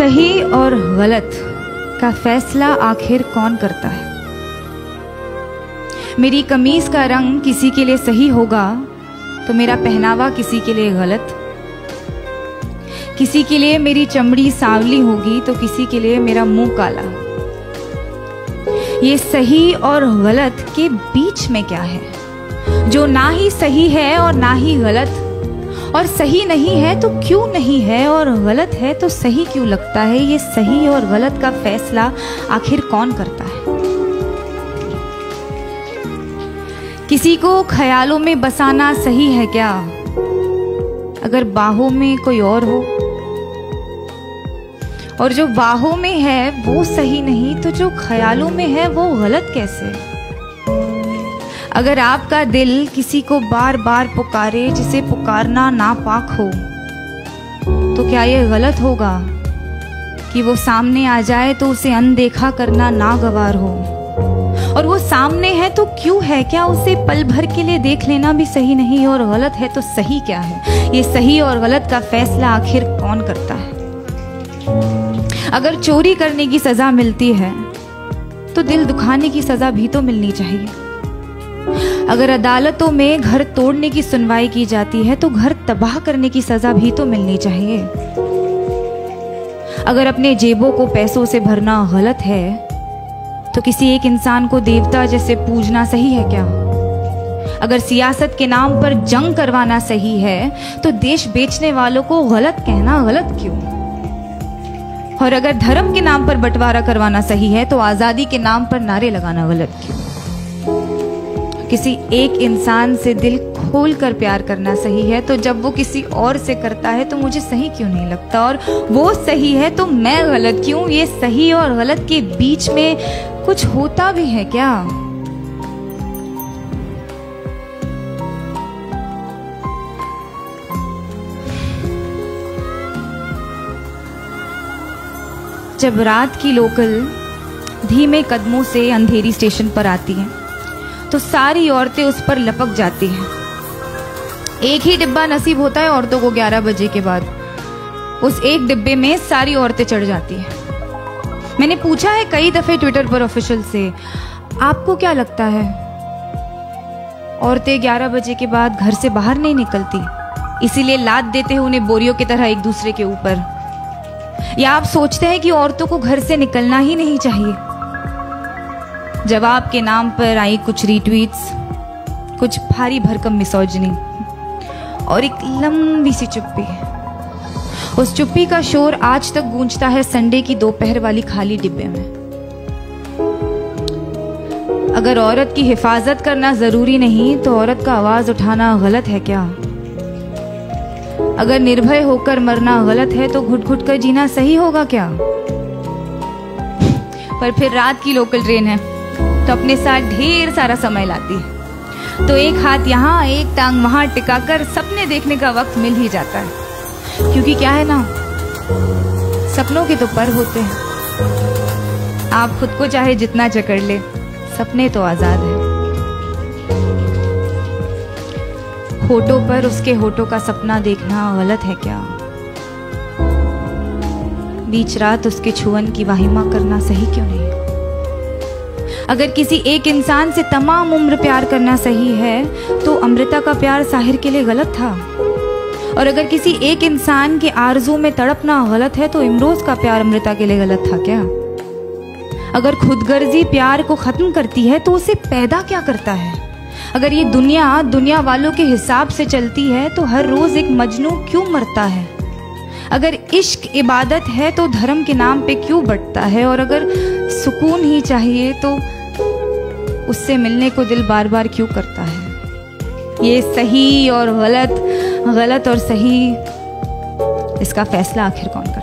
सही और गलत का फैसला आखिर कौन करता है? मेरी कमीज का रंग किसी के लिए सही होगा तो मेरा पहनावा किसी के लिए गलत। किसी के लिए मेरी चमड़ी सांवली होगी तो किसी के लिए मेरा मुंह काला। ये सही और गलत के बीच में क्या है, जो ना ही सही है और ना ही गलत, और सही नहीं है तो क्यों नहीं है, और गलत है तो सही क्यों लगता है? ये सही और गलत का फैसला आखिर कौन करता है? किसी को ख्यालों में बसाना सही है क्या, अगर बाहों में कोई और हो? और जो बाहों में है वो सही नहीं तो जो ख्यालों में है वो गलत कैसे? अगर आपका दिल किसी को बार बार पुकारे जिसे पुकारना नापाक हो, तो क्या ये गलत होगा कि वो सामने आ जाए तो उसे अनदेखा करना नागवार हो? और वो सामने है तो क्यों है? क्या उसे पल भर के लिए देख लेना भी सही नहीं? और गलत है तो सही क्या है? ये सही और गलत का फैसला आखिर कौन करता है? अगर चोरी करने की सजा मिलती है तो दिल दुखाने की सजा भी तो मिलनी चाहिए। अगर अदालतों में घर तोड़ने की सुनवाई की जाती है तो घर तबाह करने की सजा भी तो मिलनी चाहिए। अगर अपने जेबों को पैसों से भरना गलत है तो किसी एक इंसान को देवता जैसे पूजना सही है क्या? अगर सियासत के नाम पर जंग करवाना सही है तो देश बेचने वालों को गलत कहना गलत क्यों? और अगर धर्म के नाम पर बंटवारा करवाना सही है तो आजादी के नाम पर नारे लगाना गलत क्यों? किसी एक इंसान से दिल खोल कर प्यार करना सही है तो जब वो किसी और से करता है तो मुझे सही क्यों नहीं लगता? और वो सही है तो मैं गलत क्यों? ये सही और गलत के बीच में कुछ होता भी है क्या? जब रात की लोकल धीमे कदमों से अंधेरी स्टेशन पर आती है तो सारी औरतें उस पर लपक जाती हैं। एक ही डिब्बा नसीब होता है औरतों को 11 बजे के बाद। उस एक डिब्बे में सारी औरतें चढ़ जाती हैं। मैंने पूछा है कई दफे ट्विटर पर ऑफिशियल से, आपको क्या लगता है औरतें 11 बजे के बाद घर से बाहर नहीं निकलती, इसीलिए लाद देते हैं उन्हें बोरियों की तरह एक दूसरे के ऊपर? या आप सोचते हैं कि औरतों को घर से निकलना ही नहीं चाहिए? जवाब के नाम पर आई कुछ रीट्वीट्स, कुछ भारी भरकम मिसोजिनी और एक लंबी सी चुप्पी। उस चुप्पी का शोर आज तक गूंजता है संडे की दोपहर वाली खाली डिब्बे में। अगर औरत की हिफाजत करना जरूरी नहीं तो औरत का आवाज उठाना गलत है क्या? अगर निर्भय होकर मरना गलत है तो घुट घुट कर जीना सही होगा क्या? पर फिर रात की लोकल ट्रेन है तो अपने साथ ढेर सारा समय लाती है, तो एक हाथ यहाँ एक टांग वहां टिकाकर सपने देखने का वक्त मिल ही जाता है। क्योंकि क्या है ना, सपनों के तो पर होते हैं। आप खुद को चाहे जितना जकड़ ले, सपने तो आजाद है। होठों पर उसके होठों का सपना देखना गलत है क्या? बीच रात उसके छुअन की वाहिमा करना सही क्यों नहीं? अगर किसी एक इंसान से तमाम उम्र प्यार करना सही है तो अमृता का प्यार साहिर के लिए गलत था। और अगर किसी एक इंसान के आरज़ू में तड़पना गलत है तो इमरोज का प्यार अमृता के लिए गलत था क्या? अगर खुदगर्जी प्यार को खत्म करती है तो उसे पैदा क्या करता है? अगर ये दुनिया वालों के हिसाब से चलती है तो हर रोज एक मजनू क्यों मरता है? अगर इश्क इबादत है तो धर्म के नाम पे क्यों बंटता है? और अगर सुकून ही चाहिए तो उससे मिलने को दिल बार बार क्यों करता है? ये सही और गलत, गलत और सही, इसका फैसला आखिर कौन करता है?